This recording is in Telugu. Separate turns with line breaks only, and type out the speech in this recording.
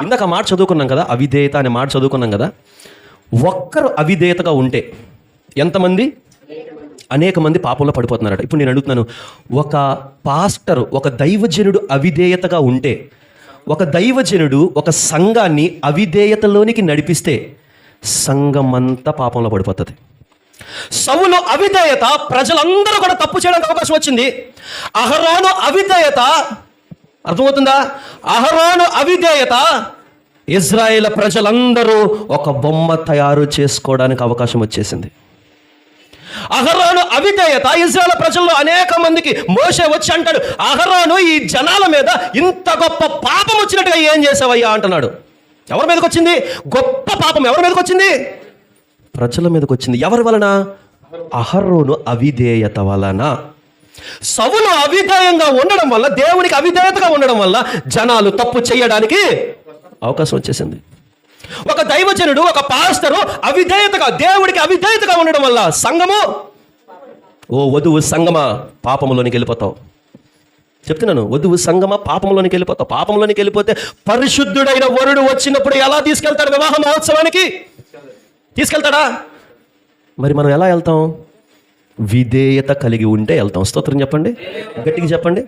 ఇందాక మాట చదువుకున్నాం కదా, అవిధేయత అనే మాట చదువుకున్నాం కదా. ఒక్కరు అవిధేయతగా ఉంటే ఎంతమంది? అనేక మంది పాపంలో పడిపోతున్నారట. ఇప్పుడు నేను అడుగుతున్నాను, ఒక పాస్టర్, ఒక దైవజనుడు అవిధేయతగా ఉంటే, ఒక దైవజనుడు ఒక సంఘాన్ని అవిధేయతలోనికి నడిపిస్తే సంఘం అంతా పాపంలో పడిపోతుంది. సౌలు అవిధేయత ప్రజలందరూ కూడా తప్పు చేయడానికి అవకాశం వచ్చింది. అహరోను అవిధేయత, అర్థమవుతుందా? అహరోను అవిధేయత ఇజ్రాయేల్ ప్రజలందరూ ఒక బొమ్మ తయారు చేసుకోవడానికి అవకాశం వచ్చేసింది. అహరోను అవిధేయత ఇజ్రాయేల్ ప్రజల్లో అనేక మందికి మోషే వచ్చి అంటాడు, అహరోను ఈ జనాల మీద ఇంత గొప్ప పాపం వచ్చినట్టుగా ఏం చేసావయ్యా అంటున్నాడు. ఎవరి మీదకి వచ్చింది? గొప్ప పాపం ఎవరి మీదకి వచ్చింది? ప్రజల మీదకి వచ్చింది. ఎవరి వలన? అహరోను అవిధేయత వలన. సౌలు అవిధేయంగా ఉండడం వల్ల, దేవునికి అవిధేయతగా ఉండడం వల్ల జనాలు తప్పు చేయడానికి అవకాశం వచ్చేసింది. ఒక దైవజనుడు, ఒక పాస్టరు అవిధేయతగా, దేవుడికి అవిధేయతగా ఉండడం వల్ల సంఘము, ఓ వధువు సంఘమా, పాపంలోనికి వెళ్ళిపోతావు. చెప్తున్నాను, వధువు సంఘమా, పాపంలోనికి వెళ్ళిపోతావు. పాపంలోనికి వెళ్ళిపోతే పరిశుద్ధుడైన వరుడు వచ్చినప్పుడు ఎలా తీసుకెళ్తాడు? వివాహ మహోత్సవానికి తీసుకెళ్తాడా? మరి మనం ఎలా వెళ్తాం? విధేయత కలిగి ఉంటే వెళ్తాం. స్తోత్రం చెప్పండి, గట్టిగా చెప్పండి.